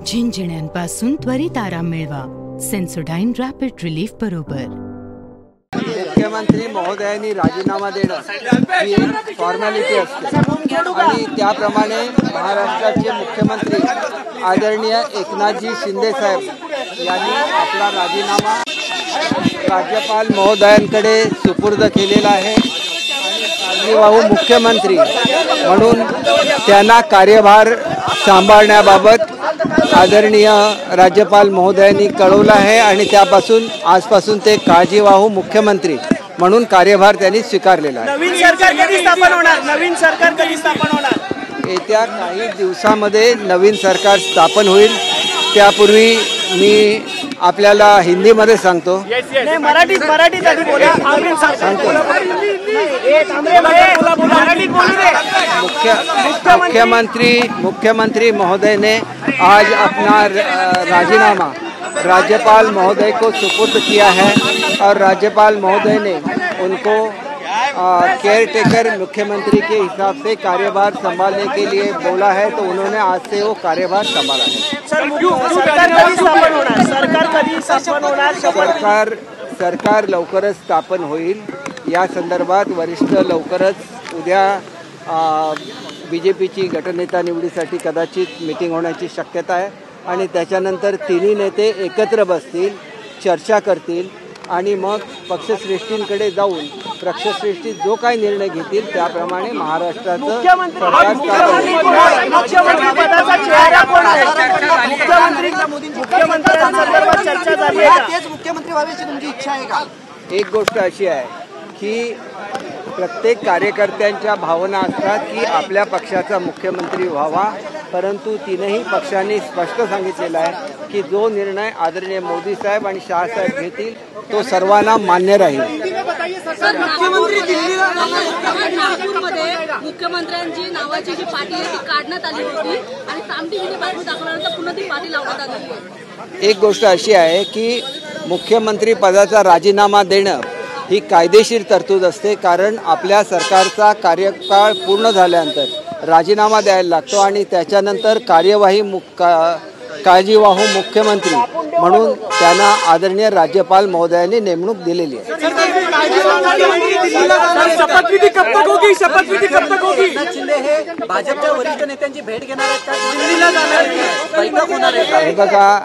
झिंझिण्यांपासून त्वरित आराम मिळवा सेन्सोडाइन रॅपिड रिलीफ बरोबर। मुख्यमंत्री महोदयांनी राजीनामा देणं ही एक फॉर्मॅलिटी असते आणि त्याप्रमाणे महाराष्ट्राचे मुख्यमंत्री आदरणीय एकनाथजी शिंदे साहेब यांनी आपला राजीनामा राज्यपाल महोदयांकडे सुपूर्द केलेला आहे आणि कार्यवाहू मुख्यमंत्री म्हणून त्यांना कार्यभार सांभाळण्याबाबत आदरणीय राज्यपाल महोदयांनी कळवलं आहे आणि त्यापासून आजपासून ते काळजीवाहू मुख्यमंत्री म्हणून कार्यभार त्यांनी स्वीकारलेला आहे। नवीन सरकार कधी स्थापन होणार? नवीन सरकार कधी स्थापन होणार? येत्या काही दिवसांमध्ये नवीन सरकार स्थापन होईल। त्यापूर्वी मी आपल्याला हिंदीमध्ये सांगतो। मराठीत मुख्यमंत्री महोदय ने आज अपना राजीनामा राज्यपाल महोदय को सुपुर्द किया है और राज्यपाल महोदय ने उनको केयर टेकर मुख्यमंत्री के हिसाब से कार्यभार संभालने के लिए बोला है, तो उन्होंने आज से वो कार्यभार संभाला है। सरकार लवकरच स्थापन होईल। या संदर्भात वरिष्ठ लवकरच उद्या बीजेपीची गटनेता निवडीसाठी कदाचित मीटिंग होण्याची शक्यता आहे आणि त्याच्यानंतर तिन्ही नेते एकत्र बसतील, चर्चा करतील आणि मग पक्षश्रेष्ठींकडे जाऊन पक्षश्रेष्ठी जो काही निर्णय घेतील त्याप्रमाणे महाराष्ट्राचं एक गोष्ट अशी आहे की प्रत्येक कार्यकर्त्यांच्या भावना असतात की आपल्या पक्षाचा मुख्यमंत्री व्हावा, परंतु तीनही पक्षांनी स्पष्ट सांगितलेलं आहे की जो निर्णय आदरणीय मोदी साहेब आणि शाह साहेब घेतील तो सर्वांना मान्य राहील। मुख्यमंत्र्यांची नावाची जी पाटी आहे ती काढण्यात आली होती आणि सामटिंगने बाजू दाखवल्यानंतर पुन्हा ती पाटी लावण्यात आली आहे। एक गोष्ट अशी आहे की मुख्यमंत्री पदाचा राजीनामा देणं ही कायदेशीर तरतूद असते, कारण आपल्या सरकारचा कार्यकाळ पूर्ण झाल्यानंतर राजीनामा द्यायला लागतो आणि त्याच्यानंतर कार्यवाही काळजीवाहू मुख्यमंत्री म्हणून त्यांना आदरणीय राज्यपाल महोदयांनी नेमणूक दिलेली आहे। शपथविधी कब तक होगी? शपथविधी कब तक होगी? भाजपच्या वरिष्ठ नेत्यांची भेट घेणार आहेत का? दिल्लीला जाणार आहेत? बैठक होणार आहे? हे बघा,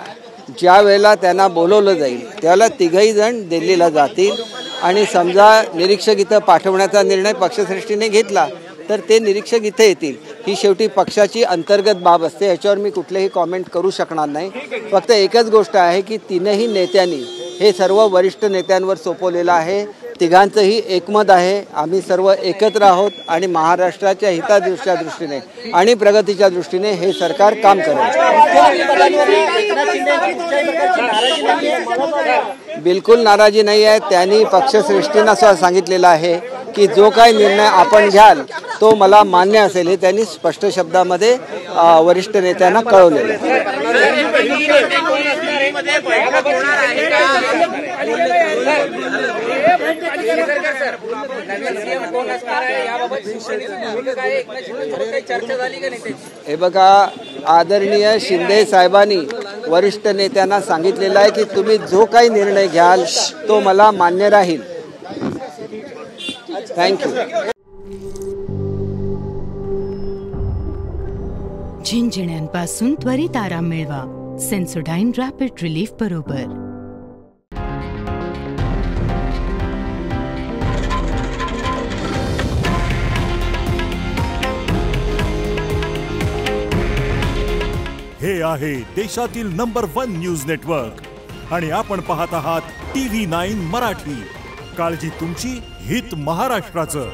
ज्या वेळेला त्यांना बोलवलं जाईल त्याला तिघही जण दिल्लीला जातील आणि समजा निरीक्षक इथं पाठवण्याचा निर्णय पक्षश्रेष्ठीने घेतला तर ते निरीक्षक इथे येतील। ही शेवटी पक्षाची अंतर्गत बाब असते, याच्यावर मी कुठलेही कॉमेंट करू शकणार नाही। फक्त एकच गोष्ट आहे की तीनही नेत्यांनी हे सर्व वरिष्ठ नेत्यांवर सोपवलेलं आहे। तिघांचंही एकमत आहे, आम्ही सर्व एकत्र आहोत आणि महाराष्ट्राच्या हिताच्या दृष्टीने आणि प्रगतीच्या दृष्टीने हे सरकार काम करेल। बिलकुल नाराजी नाही आहे। त्यांनी पक्षश्रेष्ठींना सांगितलेलं आहे की जो काही निर्णय आपण घ्याल तो मला मान्य असेल, हे त्यांनी स्पष्ट शब्दामध्ये वरिष्ठ नेत्यांना कळवलेलं आहे। हे बघा, आदरणीय शिंदे साहेबांनी वरिष्ठ नेत्यांना सांगितलेलं आहे की तुम्ही जो काही निर्णय घ्याल तो मला मान्य राहील। थँक्यू। झिंझिण्यांपासून त्वरित आराम मिळवा सेन्सोडाइन रॅपिड रिलीफ बरोबर। हे आहे देशातील नंबर 1 न्यूज नेटवर्क आणि आपण पाहत आहात TV9 मराठी। काळजी तुमची, हित महाराष्ट्राचं।